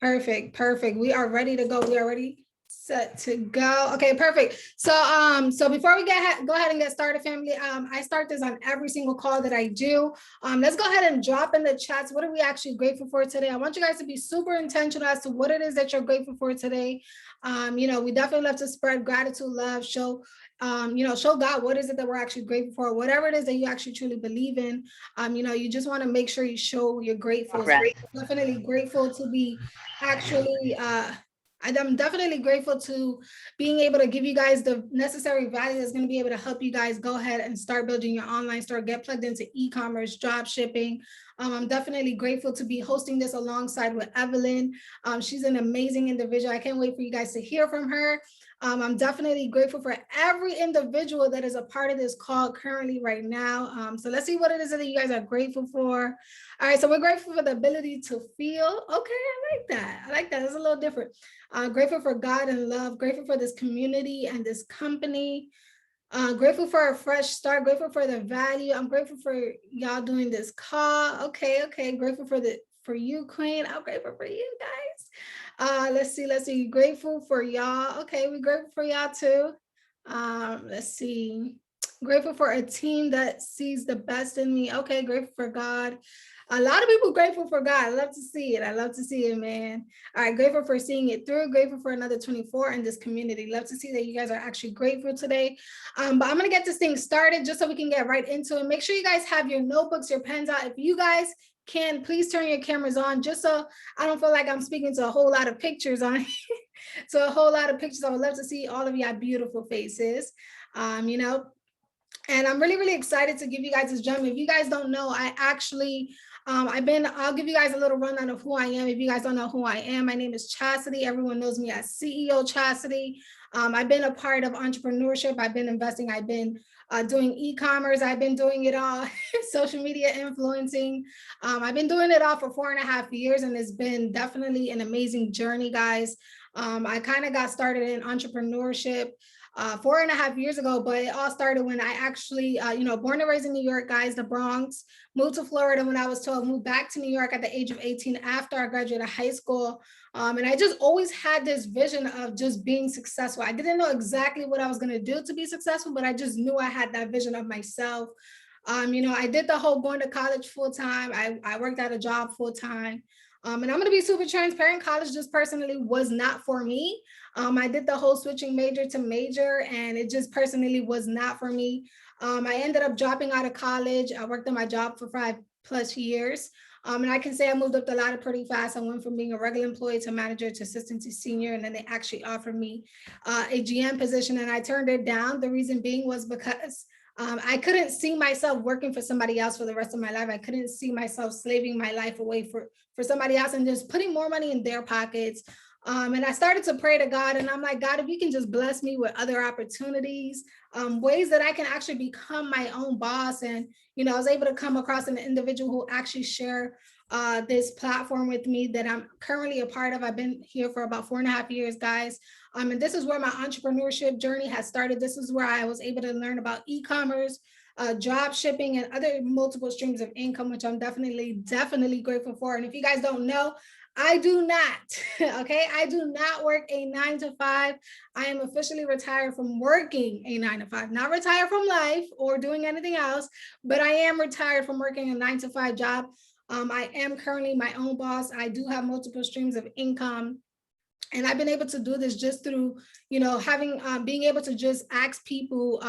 Perfect, perfect. We are ready to go. We are ready, set to go. Okay, perfect. So before we go ahead and get started, family, I start this on every single call that I do. Let's go ahead and drop in the chats. What are we actually grateful for today? I want you guys to be super intentional as to what it is that you're grateful for today. We definitely love to spread gratitude, love, show God what is it that we're actually grateful for, whatever it is that you actually truly believe in. You just want to make sure you show you're grateful. So I'm definitely grateful to be actually I'm definitely grateful to being able to give you guys the necessary value that's going to be able to help you guys go ahead and start building your online store, get plugged into e-commerce, drop shipping. I'm definitely grateful to be hosting this alongside with Evelyn. She's an amazing individual. I can't wait for you guys to hear from her. I'm definitely grateful for every individual that is a part of this call currently right now. So let's see what it is that you guys are grateful for. All right, so we're grateful for the ability to feel. Okay, I like that. I like that. It's a little different. Grateful for God and love. Grateful for this community and this company. Grateful for a fresh start. Grateful for the value. I'm grateful for y'all doing this call. Okay. Grateful for you, Queen. I'm grateful for you guys. Let's see. Grateful for y'all. Okay, we're grateful for y'all too. Let's see. Grateful for a team that sees the best in me. Okay, grateful for God. A lot of people grateful for God. I love to see it, man. All right, grateful for seeing it through. Grateful for another 24 in this community. Love to see that you guys are actually grateful today. But I'm going to get this thing started just so we can get right into it. Make sure you guys have your notebooks, your pens out. If you guys can, please turn your cameras on just so I don't feel like I'm speaking to a whole lot of pictures on so a whole lot of pictures. I would love to see all of your beautiful faces, and I'm really, really excited to give you guys this gem. If you guys don't know, I actually, I'll give you guys a little rundown of who I am. If you guys don't know who I am, my name is Chastity. Everyone knows me as CEO Chastity. I've been a part of entrepreneurship. I've been investing. I've been doing e-commerce. I've been doing it all, social media influencing. I've been doing it all for 4.5 years, and it's been definitely an amazing journey, guys. I kind of got started in entrepreneurship 4.5 years ago, but it all started when I actually, born and raised in New York, guys, the Bronx, moved to Florida when I was 12, moved back to New York at the age of 18 after I graduated high school. And I just always had this vision of just being successful. I didn't know exactly what I was going to do to be successful, but I just knew I had that vision of myself. I did the whole going to college full time. I worked at a job full time. And I'm going to be super transparent. College just personally was not for me. I did the whole switching major to major, and it just personally was not for me. I ended up dropping out of college. I worked on my job for 5+ years. And I can say I moved up the ladder pretty fast. I went from being a regular employee to manager to assistant to senior. And then they actually offered me a GM position, and I turned it down. The reason being was because I couldn't see myself working for somebody else for the rest of my life. I couldn't see myself slaving my life away for somebody else and just putting more money in their pockets. And I started to pray to God, and I'm like, God, if you can just bless me with other opportunities, ways that I can actually become my own boss. And, I was able to come across an individual who actually share this platform with me that I'm currently a part of. I've been here for about 4.5 years, guys. And this is where my entrepreneurship journey has started. This is where I was able to learn about e-commerce, drop shipping, and other multiple streams of income, which I'm definitely grateful for. And if you guys don't know, I do not, okay? I do not work a 9-to-5. I am officially retired from working a 9-to-5, not retired from life or doing anything else, but I am retired from working a 9-to-5 job. I am currently my own boss. I do have multiple streams of income. And I've been able to do this just through, having, being able to just ask people,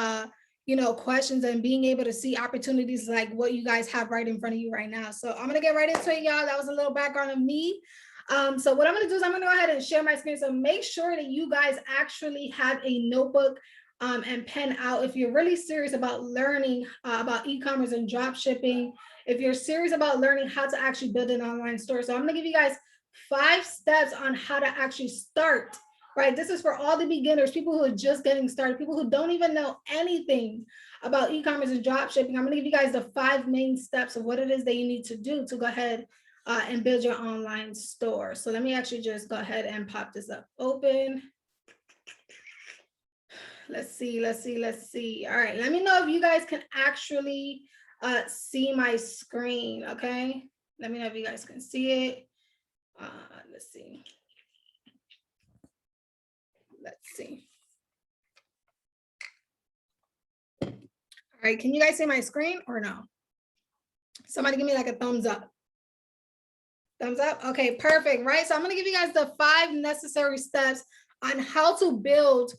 questions and being able to see opportunities like what you guys have right in front of you right now. So I'm going to get right into it, y'all. That was a little background of me. So what I'm going to do is I'm going to go ahead and share my screen. So make sure that you guys actually have a notebook and pen out. If you're really serious about learning about e-commerce and drop shipping, if you're serious about learning how to actually build an online store. So I'm going to give you guys 5 steps on how to actually start, right? This is for all the beginners, people who are just getting started, people who don't even know anything about e-commerce and drop shipping. I'm going to give you guys the 5 main steps of what it is that you need to do to go ahead and build your online store. So let me actually just go ahead and pop this up open. Let's see. All right, let me know if you guys can actually see my screen, okay? Let me know if you guys can see it. let's see. Let's see. All right, can you guys see my screen or no? Somebody give me like a thumbs up. Thumbs up. Okay, perfect. Right. So I'm going to give you guys the 5 necessary steps on how to build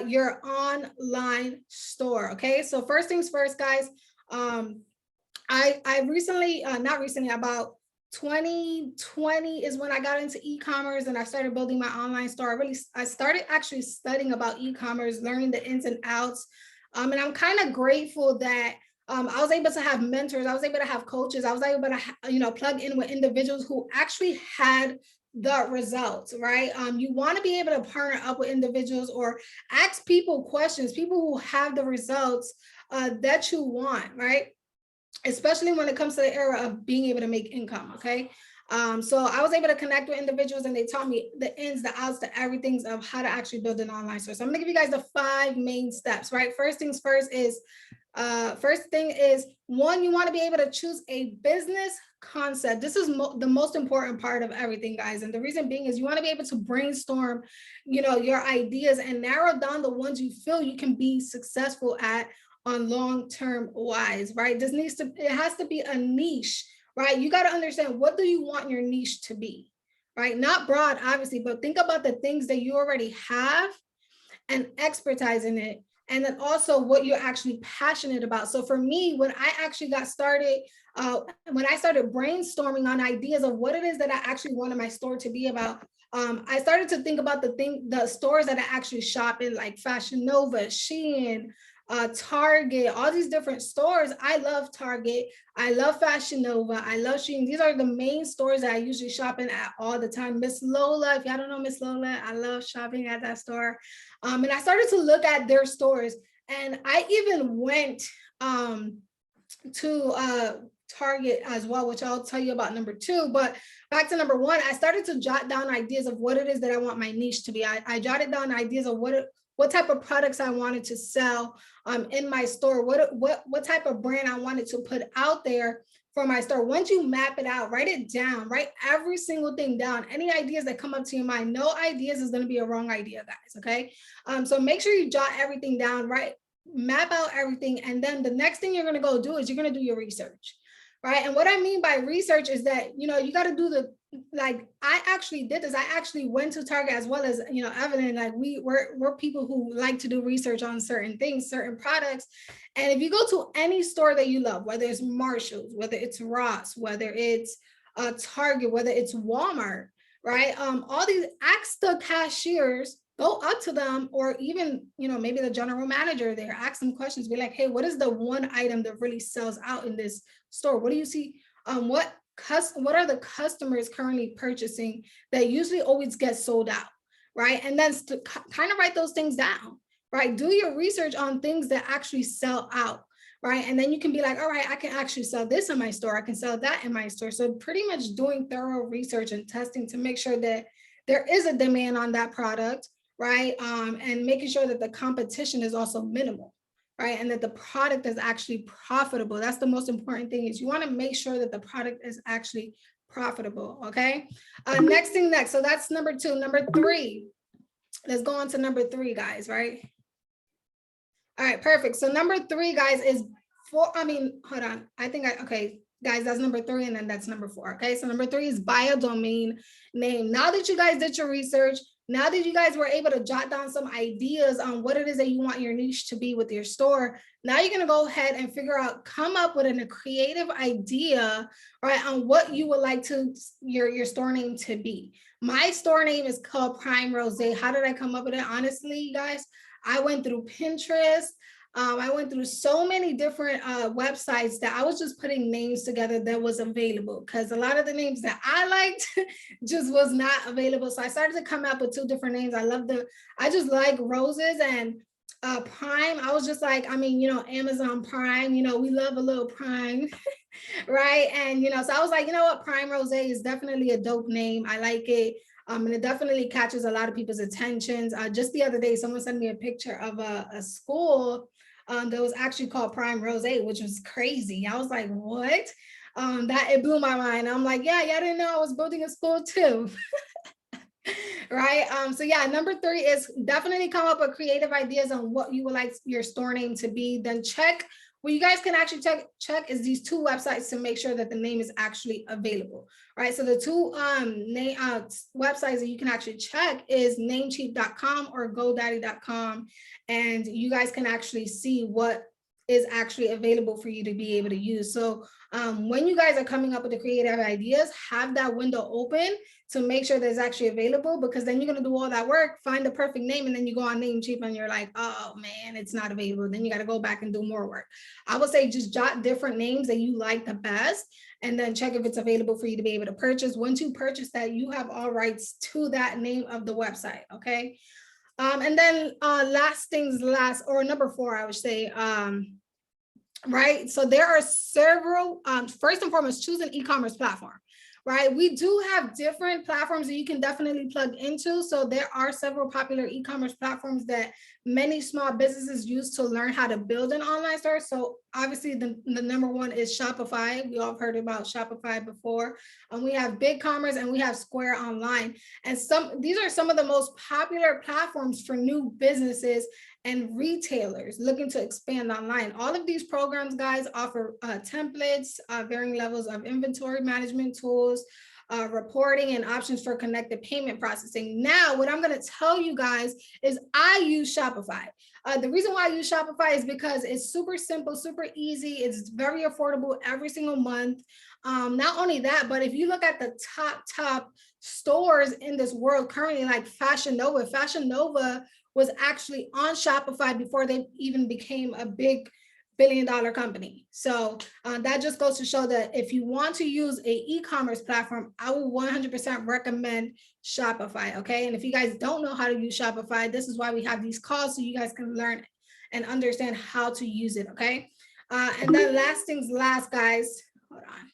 your online store. Okay. So first things first, guys. I recently, not recently, about 2020 is when I got into e-commerce and I started building my online store. I started actually studying about e-commerce, learning the ins and outs. And I'm kind of grateful that I was able to have mentors. I was able to have coaches. I was able to, plug in with individuals who actually had the results, right? You want to be able to partner up with individuals or ask people questions, people who have the results that you want, right? Especially when it comes to the era of being able to make income, okay? So I was able to connect with individuals and they taught me the ins, the outs, the everythings of how to actually build an online store. So I'm gonna give you guys the 5 main steps, right? First thing is, 1, you wanna be able to choose a business concept. This is the most important part of everything, guys. And the reason being is you wanna be able to brainstorm, your ideas and narrow down the ones you feel you can be successful at on long-term wise, right? It has to be a niche, right? You got to understand, what do you want your niche to be, right? Not broad, obviously, but think about the things that you already have and expertise in it. And then also what you're actually passionate about. So for me, when I actually got started, when I started brainstorming on ideas of what it is that I actually wanted my store to be about, I started to think about the stores that I actually shop in, like Fashion Nova, Shein, Target, all these different stores. I love Target. I love Fashion Nova. I love Shein. These are the main stores that I usually shop in at all the time. Miss Lola, if y'all don't know Miss Lola, I love shopping at that store. And I started to look at their stores, and I even went to Target as well, which I'll tell you about number 2. But back to number 1, I started to jot down ideas of what it is that I want my niche to be. I jotted down ideas of what type of products I wanted to sell in my store, what type of brand I wanted to put out there for my store. Once you map it out, write it down, write every single thing down. Any ideas that come up to your mind, no ideas is going to be a wrong idea, guys. Okay. So make sure you jot everything down, right? Map out everything. And then the next thing you're going to go do is you're going to do your research, right? And what I mean by research is that, you got to do like I actually did this. I actually went to Target as well as, Evelyn, like we're people who like to do research on certain things, certain products. And if you go to any store that you love, whether it's Marshalls, whether it's Ross, whether it's Target, whether it's Walmart, right? All these, ask the cashiers, go up to them, or even, maybe the general manager there, ask them questions, be like, hey, what is the one item that really sells out in this store? What do you see? What are the customers currently purchasing that usually always gets sold out, right? And then to kind of write those things down, right? Do your research on things that actually sell out, right? And then you can be like, all right, I can actually sell this in my store. I can sell that in my store. So pretty much doing thorough research and testing to make sure that there is a demand on that product, right? And making sure that the competition is also minimal, right? And that the product is actually profitable. That's the most important thing, is you want to make sure that the product is actually profitable, okay? Next. So that's number 2. Number 3, let's go on to number 3, guys, right? All right, perfect. So number 3, guys, is hold on. Okay, guys, that's number 3, and then that's number 4, okay? So number 3 is buy a domain name. Now that you guys did your research, now that you guys were able to jot down some ideas on what it is that you want your niche to be with your store, now you're going to go ahead and come up with a creative idea, right, on what you would like your store name to be. My store name is called Prime Rose. How did I come up with it? Honestly, you guys, I went through Pinterest. I went through so many different websites that I was just putting names together that was available, because a lot of the names that I liked just was not available. So I started to come up with 2 different names. I just like roses and Prime. I was just like, Amazon Prime, we love a little Prime, right? And, so I was like, what, Prime Rose is definitely a dope name. I like it. And it definitely catches a lot of people's attentions. Just the other day, someone sent me a picture of a school that was actually called Prime Rose, which was crazy. I was like, what? It blew my mind. I'm like, yeah, I didn't know I was building a school too. Right. So yeah, number 3 is definitely come up with creative ideas on what you would like your store name to be. Then check what you guys can actually check is these 2 websites to make sure that the name is actually available. Right. So the 2 websites that you can actually check is namecheap.com or godaddy.com. And you guys can actually see what is actually available for you to be able to use. So when you guys are coming up with the creative ideas, have that window open to make sure that it's actually available, because then you're going to do all that work, find the perfect name, and then you go on Namecheap and you're like, oh man, it's not available. Then you got to go back and do more work. I would say just jot different names that you like the best and then check if it's available for you to be able to purchase. Once you purchase that, you have all rights to that name of the website. Okay. And then last things last, or number 4, I would say, right? So there are several, first and foremost, choose an e-commerce platform, right? We do have different platforms that you can definitely plug into. So there are several popular e-commerce platforms that many small businesses use to learn how to build an online store. So obviously the number 1 is Shopify. We all have heard about Shopify before. We have BigCommerce and we have Square Online. And these are some of the most popular platforms for new businesses and retailers looking to expand online. All of these programs, guys, offer templates, varying levels of inventory management tools, reporting, and options for connected payment processing. Now, what I'm going to tell you guys is I use Shopify. The reason why I use Shopify is because it's super simple, super easy. It's very affordable every single month. Not only that, but if you look at the top stores in this world currently, like Fashion Nova was actually on Shopify before they even became a big billion-dollar company. So that just goes to show that if you want to use a e-commerce platform, I will 100% recommend Shopify. Okay. And if you guys don't know how to use Shopify, this is why we have these calls, so you guys can learn and understand how to use it. Okay. And then last things last, guys, hold on.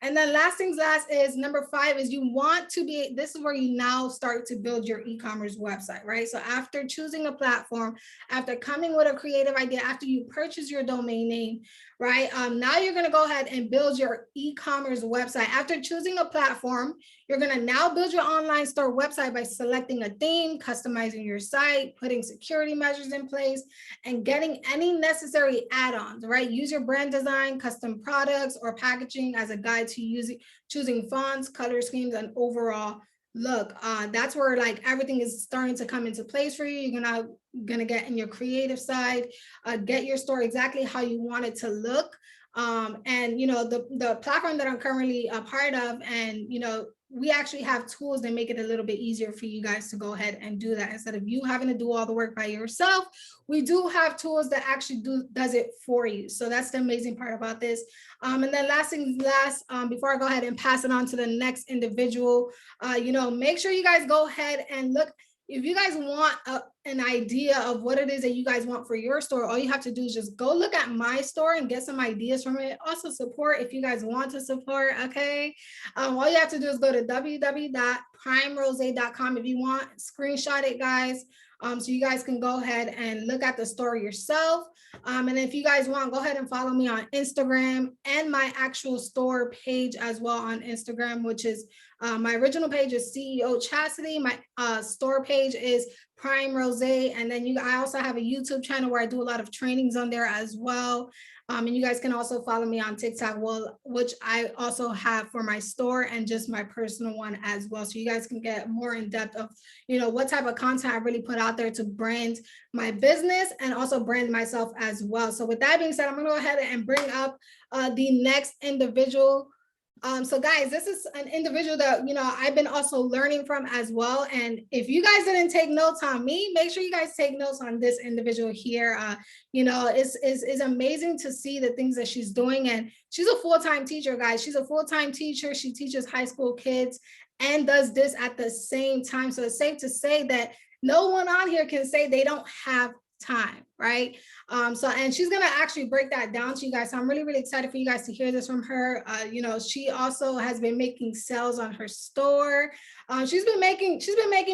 And then last things last is number 5 is you want to be, this is where you now start to build your e-commerce website, right? So after choosing a platform, after coming with a creative idea, after you purchase your domain name, right? Now you're going to go ahead and build your e-commerce website. After choosing a platform, you're going to now build your online store website by selecting a theme, customizing your site, putting security measures in place, and getting any necessary add-ons, right? Use your brand design, custom products, or packaging as a guide to choosing fonts, color schemes, and overall look. That's where like everything is starting to come into place for you. You're gonna get in your creative side, get your store exactly how you want it to look. And you know, the platform that I'm currently a part of, and you know, we actually have tools that make it a little bit easier for you guys to go ahead and do that. Instead of you having to do all the work by yourself, we do have tools that actually does it for you. So that's the amazing part about this. And then last things last, before I go ahead and pass it on to the next individual, you know, make sure you guys go ahead and look. If you guys want an idea of what it is that you guys want for your store, all you have to do is just go look at my store and get some ideas from it. Also support if you guys want to support, okay? All you have to do is go to www.primerose.com if you want. Screenshot it, guys. So you guys can go ahead and look at the store yourself. And if you guys want, go ahead and follow me on Instagram and my actual store page as well on Instagram, which is my original page is CEO Chastity. My store page is Prime Rose. And then I also have a YouTube channel where I do a lot of trainings on there as well. And you guys can also follow me on TikTok, which I also have for my store and just my personal one as well. So you guys can get more in depth of, you know, what type of content I really put out there to brand my business and also brand myself as well. So with that being said, I'm going to go ahead and bring up the next individual. So guys, this is an individual that, you know, I've been also learning from as well. And if you guys didn't take notes on me, make sure you guys take notes on this individual here. You know, it's amazing to see the things that she's doing. And she's a full-time teacher, guys. She's a full-time teacher. She teaches high school kids and does this at the same time. So it's safe to say that no one on here can say they don't have time, right? And she's gonna actually break that down to you guys. So I'm really, really excited for you guys to hear this from her. You know, she also has been making sales on her store. She's been making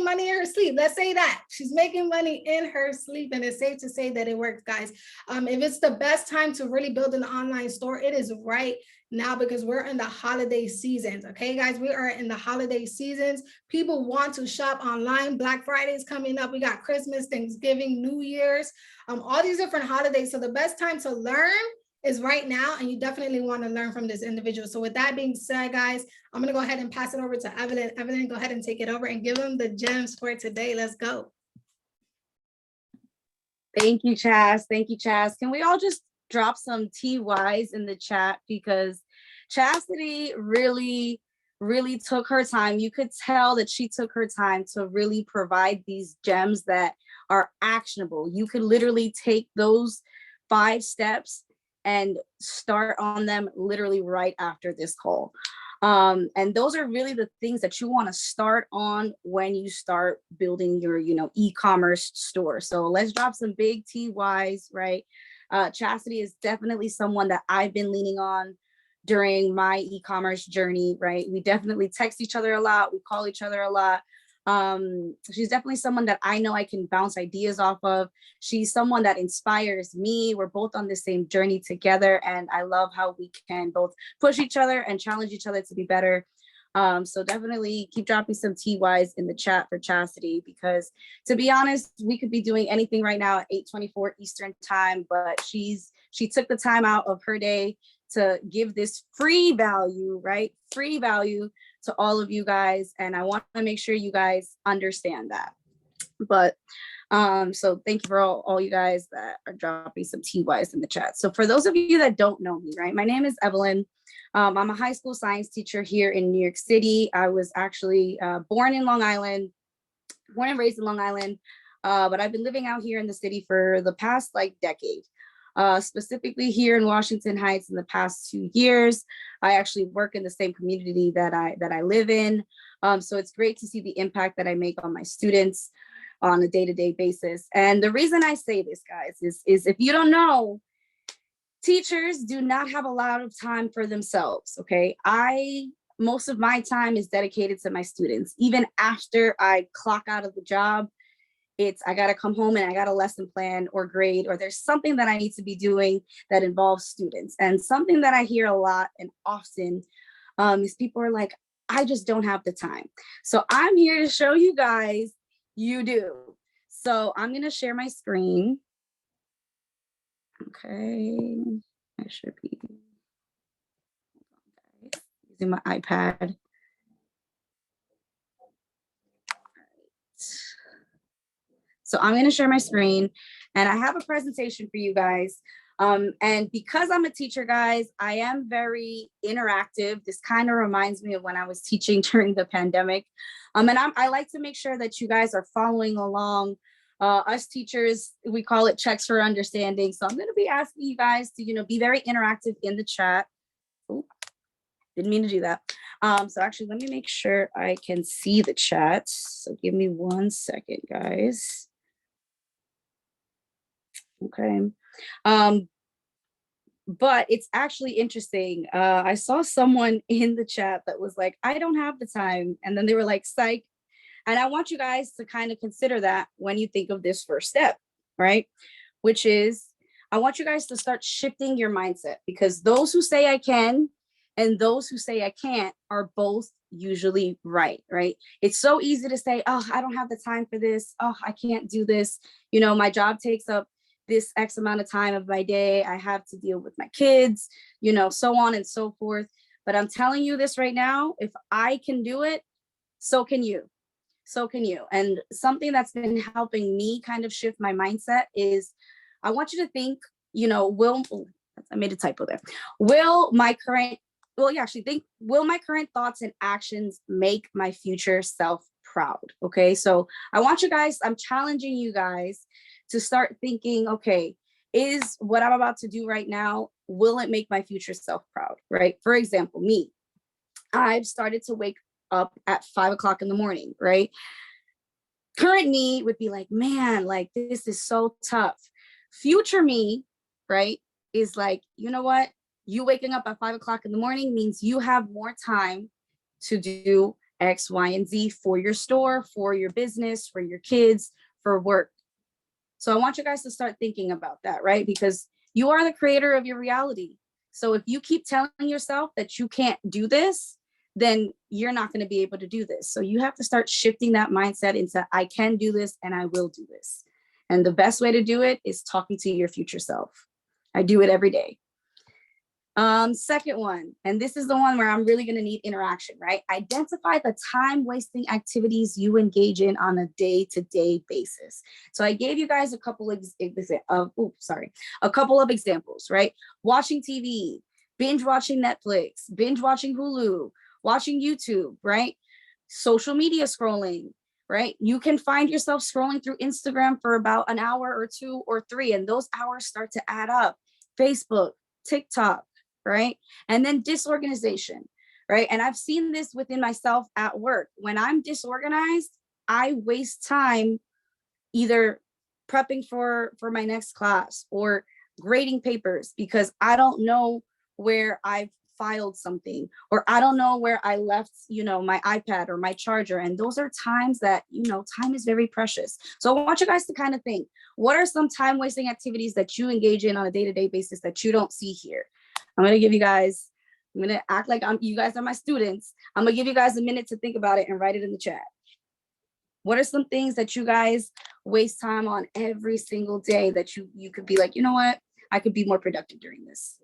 money in her sleep. Let's say that she's making money in her sleep, and it's safe to say that it works, guys. If it's the best time to really build an online store, it is right now because we're in the holiday seasons. Okay, guys, we are in the holiday seasons. People want to shop online. Black Friday is coming up. We got Christmas, Thanksgiving, New Year's, all these different holidays. So the best time to learn is right now, and you definitely want to learn from this individual. So with that being said, guys, I'm going to go ahead and pass it over to Evelyn. Evelyn, go ahead and take it over and give them the gems for today. Let's go. Thank you, Chaz. Thank you, Chaz. Can we all just drop some TYs in the chat, because Chastity really took her time. You could tell that she took her time to really provide these gems that are actionable. You could literally take those 5 steps and start on them literally right after this call. And those are really the things that you want to start on when you start building your, e-commerce store. So let's drop some big TYs, right? Chastity is definitely someone that I've been leaning on during my e-commerce journey, right? We definitely text each other a lot. We call each other a lot. She's definitely someone that I know I can bounce ideas off of. She's someone that inspires me. We're both on the same journey together, and I love how we can both push each other and challenge each other to be better. So definitely keep dropping some TYs in the chat for Chastity, because to be honest, we could be doing anything right now at 8:24 Eastern time, but she took the time out of her day to give this free value, right? Free value to all of you guys. And I want to make sure you guys understand that. But so thank you for all you guys that are dropping some TYs in the chat. So for those of you that don't know me, right, my name is Evelyn. I'm a high school science teacher here in New York City. I was actually born and raised in Long Island, but I've been living out here in the city for the past decade. Specifically here in Washington Heights in the past 2 years. I actually work in the same community that I live in. So it's great to see the impact that I make on my students on a day-to-day basis. And the reason I say this, guys, is if you don't know, teachers do not have a lot of time for themselves, okay? Most of my time is dedicated to my students. Even after I clock out of the job, I got to come home and I got a lesson plan or grade, or there's something that I need to be doing that involves students. And something that I hear a lot and often is people are like, I just don't have the time. So I'm here to show you guys you do. So I'm going to share my screen. Okay, I should be using my iPad. So I'm going to share my screen, and I have a presentation for you guys. And because I'm a teacher, guys, I am very interactive. This kind of reminds me of when I was teaching during the pandemic. And I like to make sure that you guys are following along. Us teachers, we call it checks for understanding. So I'm going to be asking you guys to, be very interactive in the chat. Ooh, didn't mean to do that. So actually, let me make sure I can see the chat. So give me 1 second, guys. Okay. But it's actually interesting. I saw someone in the chat that was like, I don't have the time. And then they were like, psych. And I want you guys to kind of consider that when you think of this first step, right? Which is, I want you guys to start shifting your mindset, because those who say I can and those who say I can't are both usually right? It's so easy to say, oh, I don't have the time for this. Oh, I can't do this. My job takes up this X amount of time of my day. I have to deal with my kids, so on and so forth. But I'm telling you this right now, if I can do it, so can you. So can you. And something that's been helping me kind of shift my mindset is, I want you to think, I made a typo there. Will my current thoughts and actions make my future self proud? Okay. So I'm challenging you guys to start thinking, okay, is what I'm about to do right now, will it make my future self proud, right? For example, me, I've started to wake up at 5 o'clock in the morning, right? Current me would be like, man, this is so tough. Future me, right, is like, you know what? You waking up at 5 o'clock in the morning means you have more time to do X, Y, and Z for your store, for your business, for your kids, for work. So I want you guys to start thinking about that, right? Because you are the creator of your reality. So if you keep telling yourself that you can't do this, then you're not going to be able to do this. So you have to start shifting that mindset into I can do this and I will do this. And the best way to do it is talking to your future self. I do it every day. Second one, and this is the one where I'm really going to need interaction, right? Identify the time wasting activities you engage in on a day-to-day basis. So I gave you guys a couple of examples, right? Watching TV, binge watching Netflix, binge watching Hulu, watching YouTube, right? Social media scrolling, right? You can find yourself scrolling through Instagram for about an hour or 2 or 3, and those hours start to add up. Facebook, TikTok, right? And then disorganization, right? And I've seen this within myself at work. When I'm disorganized, I waste time either prepping for my next class or grading papers because I don't know where I've filed something, or I don't know where I left, my iPad or my charger. And those are times that, time is very precious. So I want you guys to kind of think, what are some time wasting activities that you engage in on a day-to-day basis that you don't see here? I'm going to act like you guys are my students. I'm going to give you guys a minute to think about it and write it in the chat. What are some things that you guys waste time on every single day that you could be like, you know what? I could be more productive during this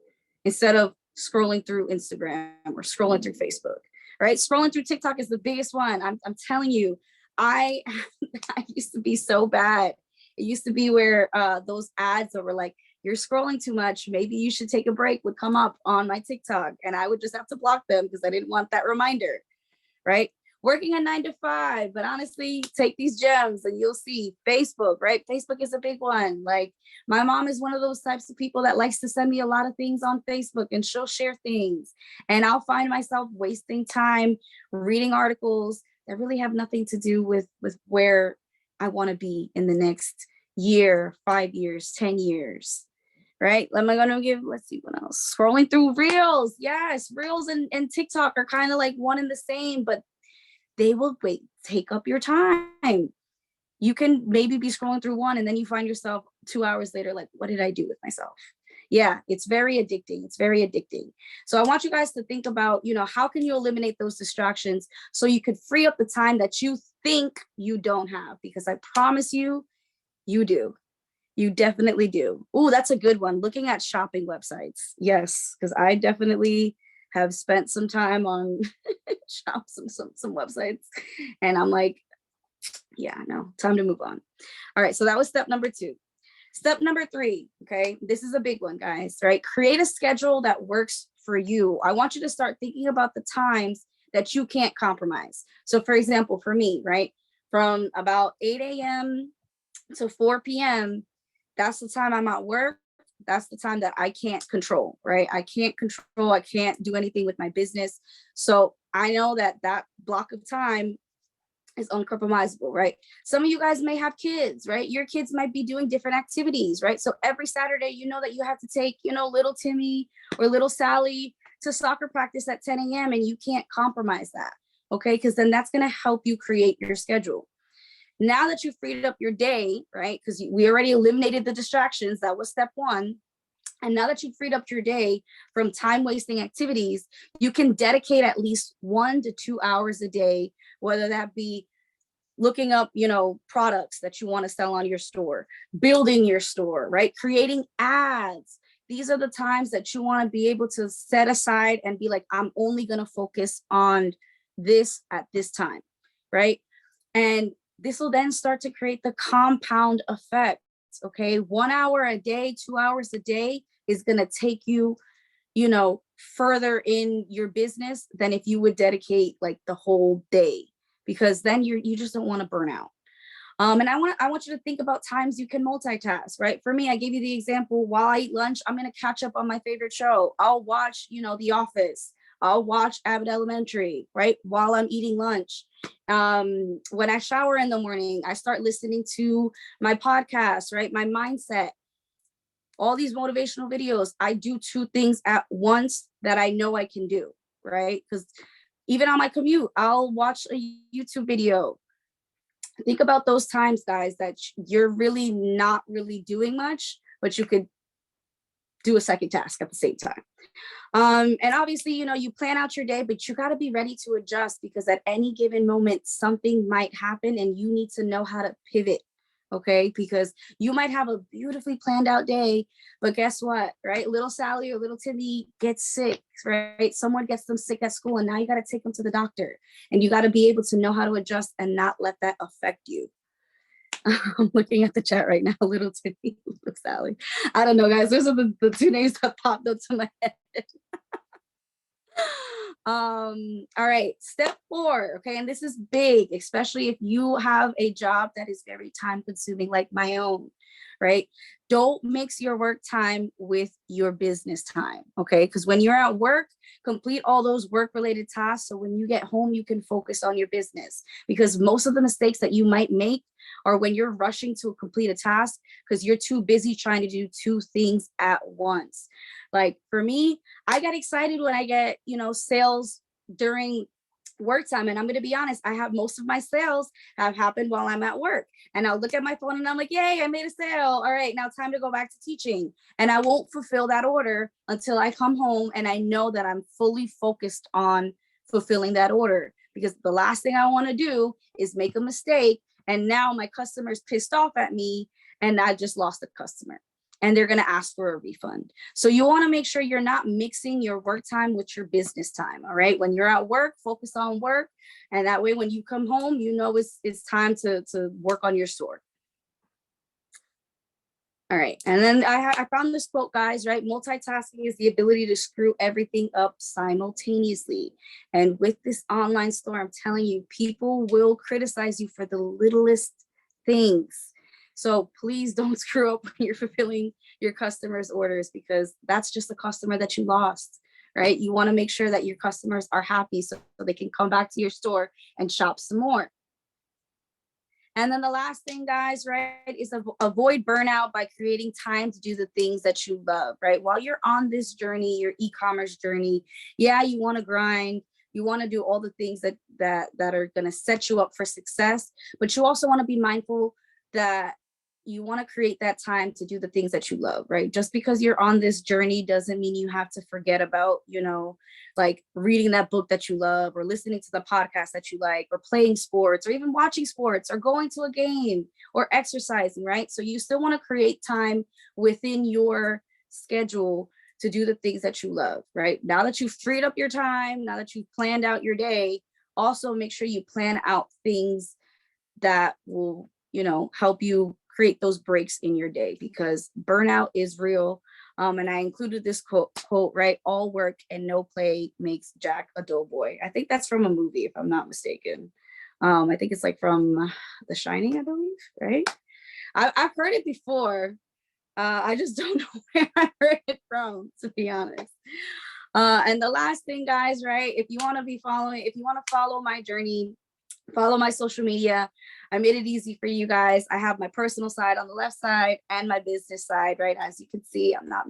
instead of scrolling through Instagram or scrolling through Facebook, right? Scrolling through TikTok is the biggest one. I'm telling you, I used to be so bad. It used to be where those ads that were like, you're scrolling too much, maybe you should take a break, would come up on my TikTok, and I would just have to block them because I didn't want that reminder, right? Working a 9 to 5, but honestly, take these gems and you'll see Facebook, right? Facebook is a big one. Like my mom is one of those types of people that likes to send me a lot of things on Facebook, and she'll share things, and I'll find myself wasting time reading articles that really have nothing to do with where I want to be in the next year, 5 years, 10 years. Right? Let's see what else. Scrolling through Reels. Yes, Reels and TikTok are kind of like one and the same, but they will take up your time. You can maybe be scrolling through one and then you find yourself 2 hours later, like, what did I do with myself? Yeah, it's very addicting. It's very addicting. So I want you guys to think about, how can you eliminate those distractions so you could free up the time that you think you don't have? Because I promise you, you do. You definitely do. Oh, that's a good one. Looking at shopping websites. Yes, because I definitely have spent some time on some websites, and I'm like, yeah, no, time to move on. All right, so that was step number 2. Step number 3, okay, this is a big one, guys, right? Create a schedule that works for you. I want you to start thinking about the times that you can't compromise. So for example, for me, right, from about 8 a.m. to 4 p.m., that's the time I'm at work. That's the time that I can't control, right? I can't do anything with my business. So I know that block of time is uncompromisable, right? Some of you guys may have kids, right? Your kids might be doing different activities, right? So every Saturday, you know that you have to take, little Timmy or little Sally to soccer practice at 10 a.m. and you can't compromise that, okay? Because then that's going to help you create your schedule. Now that you've freed up your day, right? Because we already eliminated the distractions. That was step 1. And now that you've freed up your day from time wasting activities, you can dedicate at least 1 to 2 hours a day, whether that be looking up, products that you want to sell on your store, building your store, right? Creating ads. These are the times that you want to be able to set aside and be like, I'm only going to focus on this at this time, right? And this will then start to create the compound effect. Okay, 1 hour a day, 2 hours a day is going to take you, further in your business than if you would dedicate like the whole day, because then you just don't want to burn out. And I want you to think about times you can multitask, right? For me, I gave you the example, while I eat lunch, I'm going to catch up on my favorite show. I'll watch, The Office. I'll watch Abbott Elementary, right? While I'm eating lunch. When I shower in the morning, I start listening to my podcast, right? My mindset, all these motivational videos. I do 2 things at once that I know I can do, right? Because even on my commute, I'll watch a YouTube video. Think about those times, guys, that you're really not really doing much, but you could do a second task at the same time. And obviously, you know, you plan out your day, but you got to be ready to adjust, because at any given moment, something might happen and you need to know how to pivot. Okay. Because you might have a beautifully planned out day, but guess what? Right. Little Sally or little Timmy gets sick, right? Someone gets them sick at school, and now you got to take them to the doctor, and you got to be able to know how to adjust and not let that affect you. I'm looking at the chat right now. Little Timmy, little Sally. I don't know, guys. Those are the two names that popped up to my head. All right, step 4. Okay, and this is big, especially if you have a job that is very time consuming like my own, right? Don't mix your work time with your business time. Okay, because when you're at work, complete all those work related tasks, so when you get home you can focus on your business, because most of the mistakes that you might make are when you're rushing to complete a task because you're too busy trying to do 2 things at once. Like for me, I get excited when I get, you know, sales during work time. And I'm going to be honest, I have most of my sales have happened while I'm at work. And I'll look at my phone and I'm like, yay, I made a sale. All right, now time to go back to teaching. And I won't fulfill that order until I come home and I know that I'm fully focused on fulfilling that order. Because the last thing I want to do is make a mistake, and now my customer's pissed off at me and I just lost a customer, and they're going to ask for a refund. So you want to make sure you're not mixing your work time with your business time. All right. When you're at work, focus on work. And that way, when you come home, you know, it's time to work on your store. All right. And then I found this quote, guys, right? Multitasking is the ability to screw everything up simultaneously. And with this online store, I'm telling you, people will criticize you for the littlest things. So please don't screw up when you're fulfilling your customers' orders, because that's just a customer that you lost, right? You want to make sure that your customers are happy so they can come back to your store and shop some more. And then the last thing, guys, right, is avoid burnout by creating time to do the things that you love, right? While you're on this journey, your e-commerce journey, yeah, you want to grind. You want to do all the things that are going to set you up for success, but you also want to be mindful that you want to create that time to do the things that you love, right? Just because you're on this journey doesn't mean you have to forget about, you know, like reading that book that you love, or listening to the podcast that you like, or playing sports, or even watching sports, or going to a game, or exercising, right? So you still want to create time within your schedule to do the things that you love, right? Now that you've freed up your time, now that you've planned out your day, also make sure you plan out things that will, you know, help you create those breaks in your day, because burnout is real. And I included this quote, right? All work and no play makes Jack a dull boy. I think that's from a movie, if I'm not mistaken. I think it's like from The Shining, I believe, right? I've heard it before. I just don't know where I heard it from, to be honest. And the last thing, guys, right? If you want to follow my journey, follow my social media. I made it easy for you guys. I have my personal side on the left side and my business side, right? As you can see, I'm not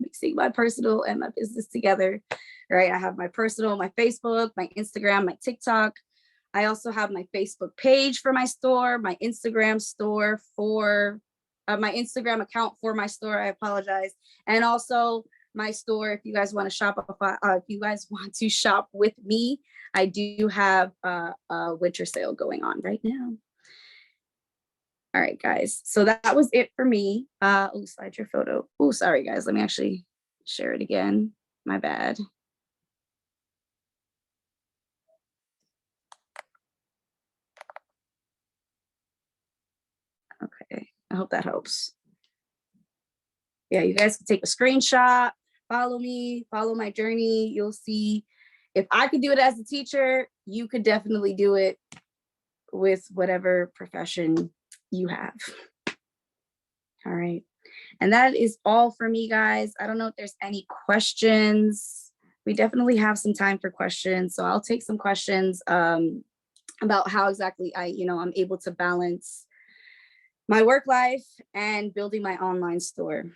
mixing my personal and my business together, right? I have my personal, my Facebook, my Instagram, my TikTok. I also have my Facebook page for my store, my Instagram store for my Instagram account for my store. I apologize. And also my store, if you guys want to shop, if you guys want to shop with me, I do have a winter sale going on right now. All right, guys. So that was it for me. Oh, slide your photo. Oh, sorry, guys. Let me actually share it again. My bad. Okay, I hope that helps. Yeah, you guys can take a screenshot, follow me, follow my journey. You'll see if I could do it as a teacher, you could definitely do it with whatever profession you have. All right. And that is all for me, guys. I don't know if there's any questions. We definitely have some time for questions. So I'll take some questions about how exactly I'm able to balance my work life and building my online store.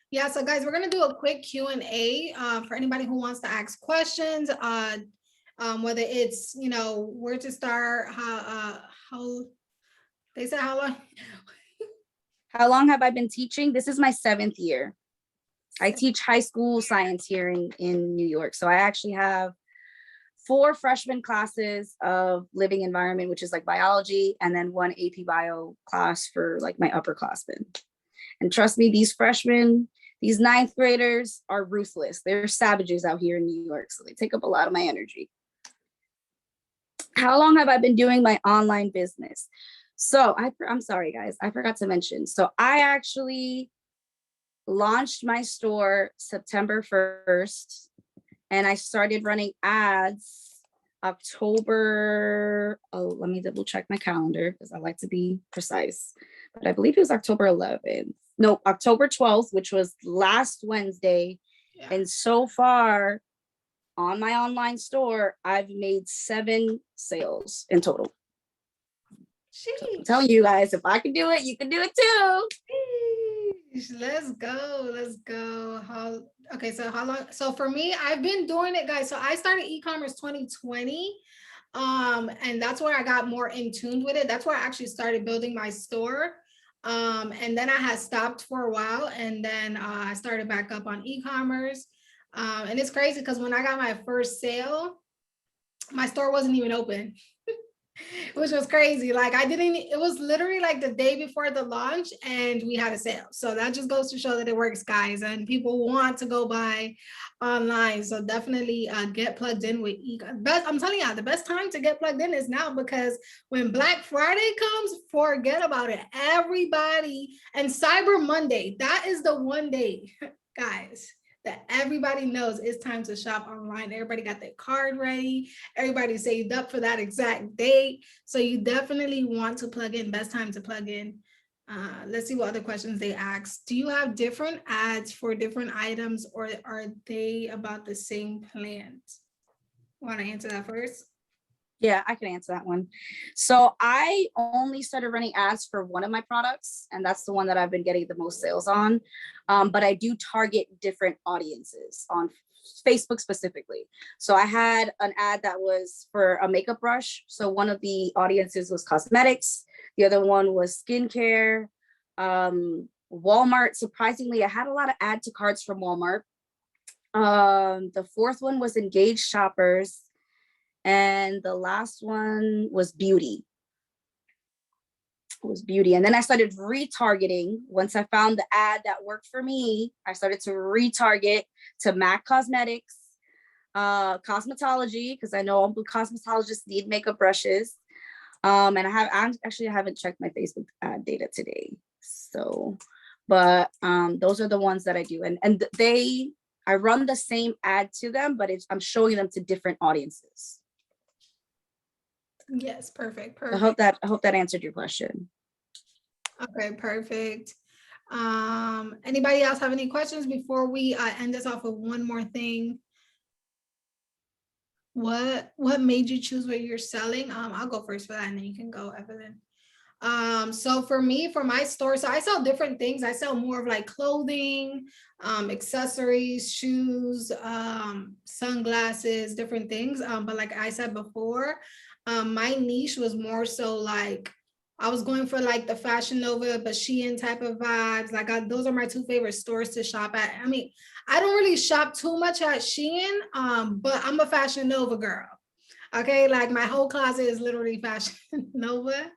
Yeah, so guys, we're gonna do a quick Q&A for anybody who wants to ask questions, whether it's, where to start, how they said how long, How long have I been teaching? This is my 7th year. I teach high school science here in New York. So I actually have 4 freshman classes of living environment, which is like biology, and then 1 AP bio class for like my upperclassmen. And trust me, these freshmen, these 9th graders are ruthless. They're savages out here in New York. So they take up a lot of my energy. How long have I been doing my online business? So I'm sorry, guys, I forgot to mention. So I actually launched my store September 1st, and I started running ads October. Oh, let me double check my calendar because I like to be precise. But I believe it was October 11th. No, October 12th, which was last Wednesday. Yeah. And so far on my online store, I've made 7 sales in total. So I'm telling you guys, if I can do it, you can do it too. Let's go. Let's go. Okay, so how long? So for me, I've been doing it, guys. So I started e-commerce 2020. And that's where I got more in tune with it. That's where I actually started building my store. And then I had stopped for a while, and then I started back up on e-commerce. And it's crazy because when I got my first sale, my store wasn't even open. Which was crazy. Like it was literally like the day before the launch and we had a sale. So that just goes to show that it works, guys, and people want to go buy online. So definitely get plugged in with I'm telling you, the best time to get plugged in is now, because when Black Friday comes, forget about it. Everybody, and Cyber Monday, that is the one day, guys, that everybody knows it's time to shop online. Everybody got their card ready. Everybody saved up for that exact date. So you definitely want to plug in. Best time to plug in. Let's see what other questions they ask. Do you have different ads for different items, or are they about the same plans? Want to answer that first? Yeah, I can answer that one. So I only started running ads for one of my products, and that's the one that I've been getting the most sales on. But I do target different audiences on Facebook specifically. So I had an ad that was for a makeup brush. So one of the audiences was cosmetics. The other one was skincare. Walmart, surprisingly, I had a lot of add to carts from Walmart. The 4th one was engaged shoppers. And the last one was beauty. It was beauty. And then I started retargeting. Once I found the ad that worked for me, I started to retarget to MAC Cosmetics, cosmetology, because I know all the cosmetologists need makeup brushes. And I haven't checked my Facebook ad data today. So, but those are the ones that I do. And I run the same ad to them, but I'm showing them to different audiences. Yes, perfect. I hope that answered your question. Okay, perfect. Anybody else have any questions before we end this off with one more thing? What made you choose what you're selling? I'll go first for that, and then you can go, Evelyn. So for me, for my store, so I sell different things. I sell more of like clothing, accessories, shoes, sunglasses, different things. But like I said before, my niche was more so like I was going for like the Fashion Nova, but Shein type of vibes. Like those are my 2 favorite stores to shop at. I mean, I don't really shop too much at Shein, but I'm a Fashion Nova girl. Okay, like my whole closet is literally Fashion Nova.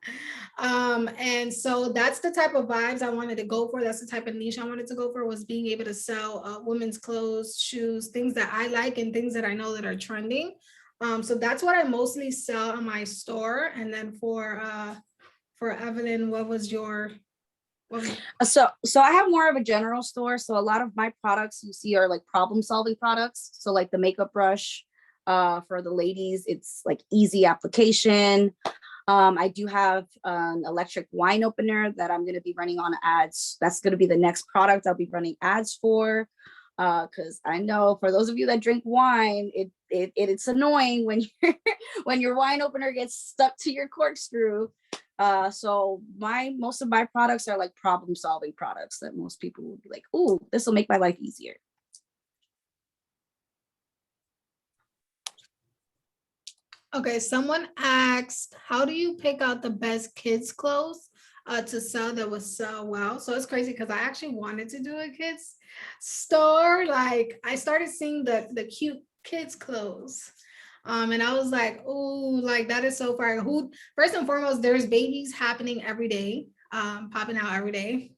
And so that's the type of vibes I wanted to go for. That's the type of niche I wanted to go for, was being able to sell women's clothes, shoes, things that I like and things that I know that are trending. So that's what I mostly sell on my store. And then for Evelyn, what was your So I have more of a general store. So a lot of my products you see are like problem solving products. So like the makeup brush, for the ladies, it's like easy application. I do have an electric wine opener that I'm going to be running on ads. That's going to be the next product I'll be running ads for. Because I know for those of you that drink wine, it's annoying when when your wine opener gets stuck to your corkscrew. So most of my products are like problem solving products that most people will be like, "Ooh, this will make my life easier." Okay, someone asked, how do you pick out the best kids' clothes? to sell that would sell well. So it's crazy because I actually wanted to do a kids store. Like I started seeing the cute kids clothes. And I was like, oh, like that is so far. Who first and foremost, there's babies happening every day, popping out every day.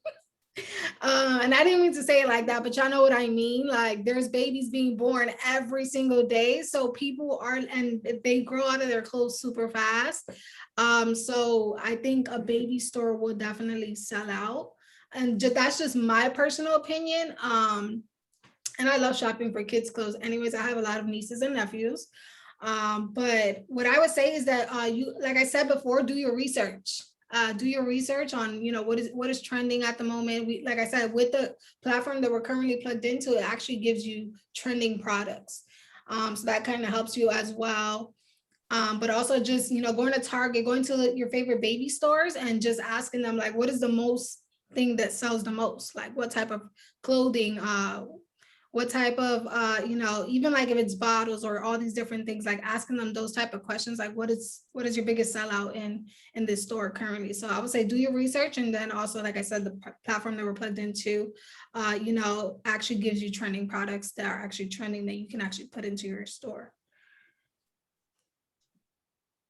And I didn't mean to say it like that, but y'all know what I mean. Like there's babies being born every single day. So people are, and they grow out of their clothes super fast. So I think a baby store will definitely sell out. And that's just my personal opinion. And I love shopping for kids' clothes. Anyways, I have a lot of nieces and nephews. But what I would say is that you, like I said before, do your research. Do your research on, you know, what is trending at the moment. We, like I said, with the platform that we're currently plugged into, it actually gives you trending products. So that kind of helps you as well. But also just, you know, going to Target, going to your favorite baby stores and just asking them like, what is the most thing that sells the most? Like what type of clothing, what type of you know, even like if it's bottles or all these different things, like asking them those type of questions, like what is your biggest sellout in this store currently. So I would say do your research, and then also, like I said, the platform that we're plugged into, you know, actually gives you trending products that are actually trending that you can actually put into your store.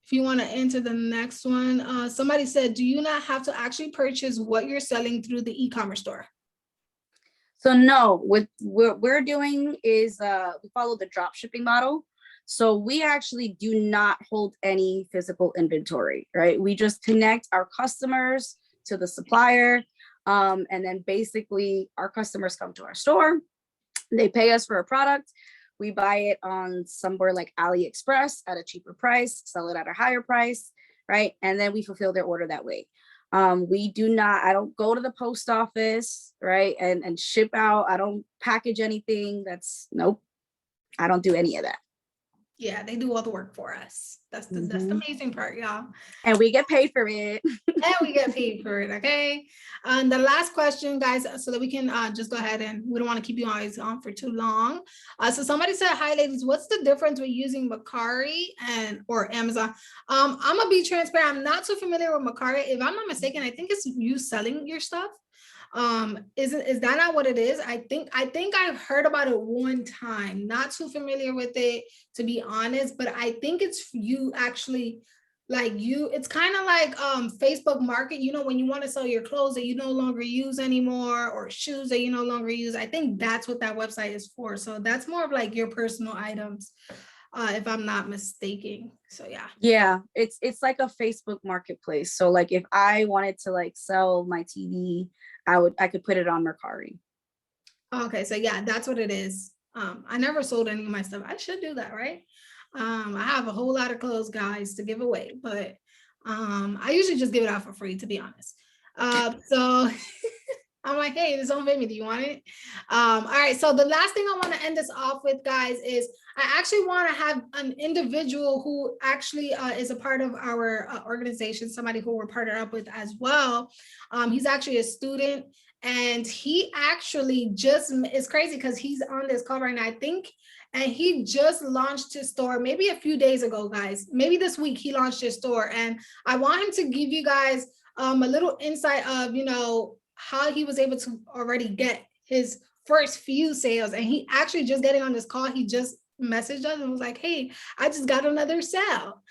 If you want to enter the next one, somebody said, do you not have to actually purchase what you're selling through the e-commerce store? So no, what we're doing is we follow the drop shipping model. So we actually do not hold any physical inventory, right? We just connect our customers to the supplier. And then basically our customers come to our store, they pay us for a product. We buy it on somewhere like AliExpress at a cheaper price, sell it at a higher price, right? And then we fulfill their order that way. We do not, I don't go to the post office, right? And ship out. I don't package anything. That's nope. I don't do any of that. Yeah, they do all the work for us. That's the amazing part, y'all. And we get paid for it. And we get paid for it, okay? And the last question, guys, so that we can just go ahead, and we don't want to keep you guys on for too long. So somebody said, hi ladies, what's the difference with using Mercari or Amazon? I'm gonna be transparent. I'm not too familiar with Mercari. If I'm not mistaken, I think it's you selling your stuff. Is that not what it is? I think I've heard about it one time. Not too familiar with it, to be honest, but I think it's you actually, like you, it's kind of like Facebook Market, you know, when you want to sell your clothes that you no longer use anymore, or shoes that you no longer use. I think that's what that website is for. So that's more of like your personal items, if I'm not mistaken. So yeah, it's like a Facebook marketplace. So like if I wanted to like sell my TV, I could put it on Mercari. Okay, so yeah, that's what it is. I never sold any of my stuff. I should do that, right? I have a whole lot of clothes, guys, to give away, but I usually just give it out for free, to be honest. So I'm like, hey, this on Vimeo, do you want it? All right, so the last thing I want to end this off with, guys, is I actually want to have an individual who actually is a part of our organization, somebody who we're partnered up with as well. He's actually a student, and he actually just, it's crazy because he's on this call right now, I think, and he just launched his store maybe a few days ago, guys. Maybe this week he launched his store, and I want him to give you guys a little insight of, you know, how he was able to already get his first few sales. And he actually, just getting on this call, he just messaged us and was like, hey, I just got another sale.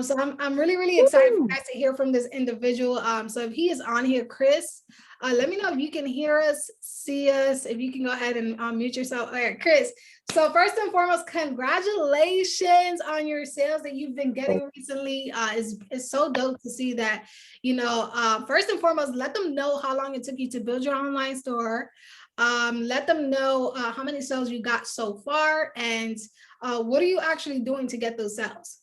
So I'm really, really excited for you guys to hear from this individual. So if he is on here, Chris, let me know if you can hear us, see us, if you can go ahead and mute yourself. All right, Chris. So first and foremost, congratulations on your sales that you've been getting recently. It's so dope to see that, you know, first and foremost, let them know how long it took you to build your online store. Let them know how many sales you got so far, and what are you actually doing to get those sales?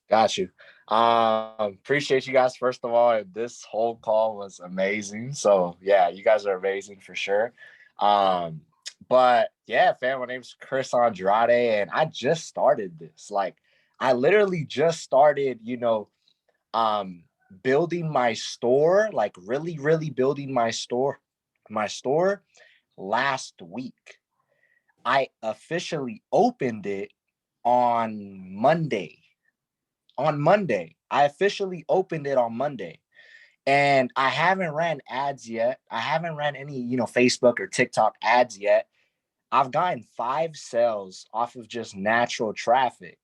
Got you. Appreciate you guys. First of all, this whole call was amazing. So yeah, you guys are amazing for sure. But yeah, fam, my name's Chris Andrade, and I just started this. Like, I literally just started, you know, building my store, like really building my store last week. I officially opened it on Monday. I officially opened it on Monday. And I haven't ran ads yet. I haven't ran any, Facebook or TikTok ads yet. I've gotten 5 sales off of just natural traffic.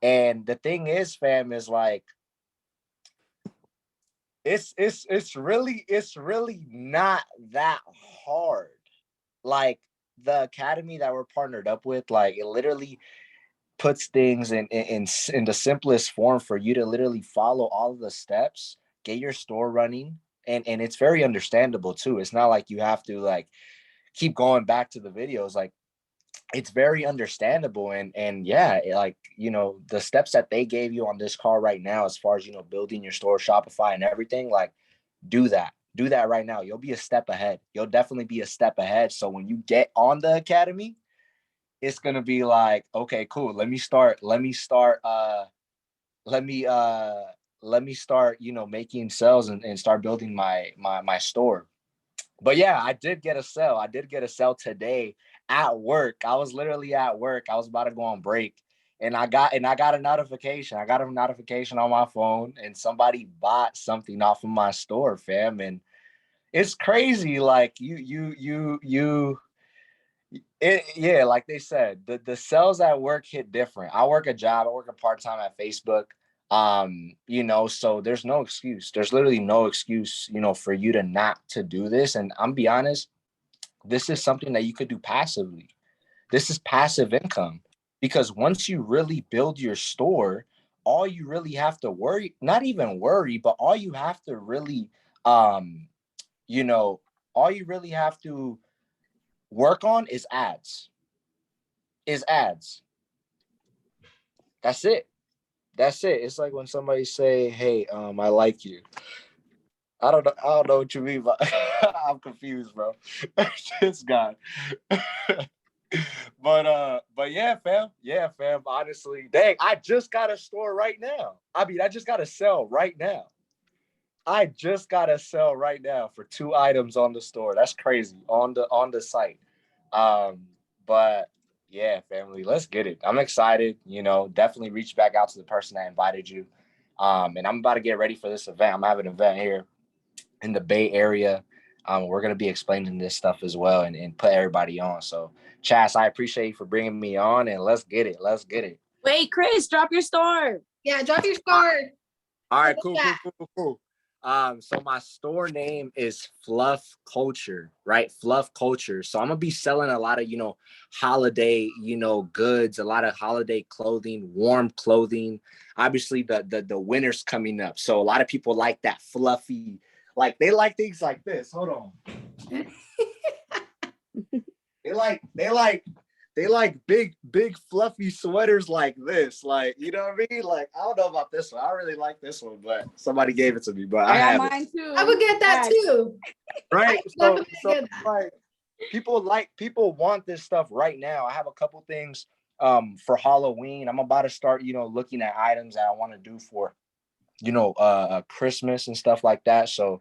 And the thing is, fam, is like it's really not that hard. Like the academy that we're partnered up with, like it literally puts things in the simplest form for you to literally follow all of the steps, get your store running, and it's very understandable too. It's not like you have to like keep going back to the videos. Like it's very understandable, and yeah, like the steps that they gave you on this call right now, as far as building your store, Shopify, and everything, like do that right now. You'll be a step ahead. You'll definitely be a step ahead. So when you get on the academy, it's gonna be like, okay, cool. Let me start making sales and start building my store. But yeah, I did get a sale. I did get a sale today at work. I was literally at work. I was about to go on break. And I got a notification. I got a notification on my phone, and somebody bought something off of my store, fam. And it's crazy. Like yeah, like they said, the sales at work hit different. I work a job. I work a part-time at Facebook. So there's no excuse. There's literally no excuse, for you to not to do this. And I'm be honest, this is something that you could do passively. This is passive income, because once you really build your store, all you really have to worry, not even worry, but all you have to really, you know, all you really have to work on is ads. Is ads. That's it. That's it. It's like when somebody say, "Hey, I like you." I don't know what you mean, but I'm confused, bro. This guy. But yeah, fam. Yeah, fam. Honestly, dang, I just got a store right now. I mean, I just got a sell right now. I just got a sell right now for 2 items on the store. That's crazy on the site. Um, but yeah, family, let's get it. I'm excited. Definitely reach back out to the person that invited you. And I'm about to get ready for this event. I'm having an event here in the Bay Area. We're going to be explaining this stuff as well, and put everybody on. So, Chas, I appreciate you for bringing me on, and let's get it. Let's get it. Wait, Chris, drop your store. Yeah, drop your score. All right, cool. So my store name is Fluff Culture, right? Fluff Culture. So I'm gonna be selling a lot of, holiday, goods, a lot of holiday clothing, warm clothing. Obviously, the winter's coming up, so a lot of people like that fluffy, like they like things like this. Hold on. They like big fluffy sweaters like this. Like, you know what I mean? Like, I don't know about this one. I really like this one, but somebody gave it to me. But I got have mine it. too. I would get that too. Right. I So get that. like people want this stuff right now. I have a couple things for Halloween. I'm about to start, looking at items that I want to do for, Christmas and stuff like that. So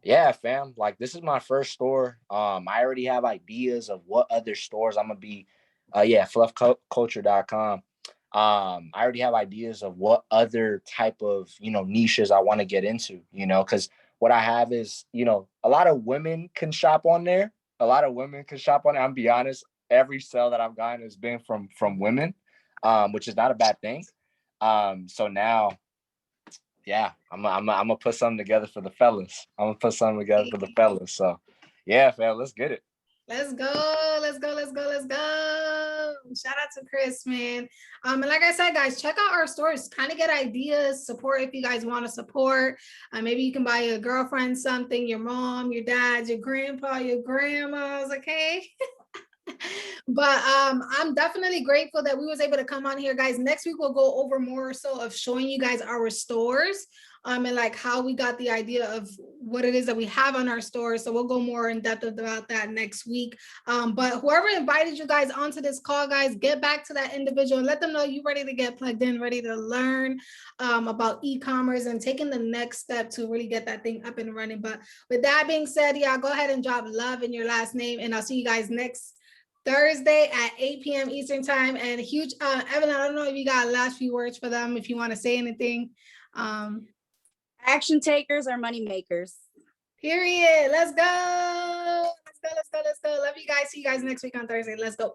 yeah, fam, like this is my first store. I already have ideas of what other stores I'm gonna be. Fluffculture.com. I already have ideas of what other type of niches I want to get into. Because what I have is a lot of women can shop on there. A lot of women can shop on it. I'm be honest, every sale that I've gotten has been from women, which is not a bad thing. So now, yeah, I'm gonna put something together for the fellas. So, yeah, fam, let's get it. Let's go. Shout out to Chris, man. And like I said, guys, check out our stores. Kind of get ideas, support if you guys want to support. Maybe you can buy your girlfriend something, your mom, your dad, your grandpa, your grandma's, okay? But I'm definitely grateful that we was able to come on here, guys. Next week we'll go over more so of showing you guys our stores, and like how we got the idea of what it is that we have on our stores. So we'll go more in depth about that next week. But whoever invited you guys onto this call, guys, get back to that individual and let them know you're ready to get plugged in, ready to learn about e-commerce and taking the next step to really get that thing up and running. But with that being said, yeah, go ahead and drop love in your last name, and I'll see you guys next Thursday at 8 p.m. Eastern time. And huge, Evelyn, I don't know if you got last few words for them, if you want to say anything. Action takers are money makers. Period. Let's go. Let's go. Let's go. Let's go. Love you guys. See you guys next week on Thursday. Let's go.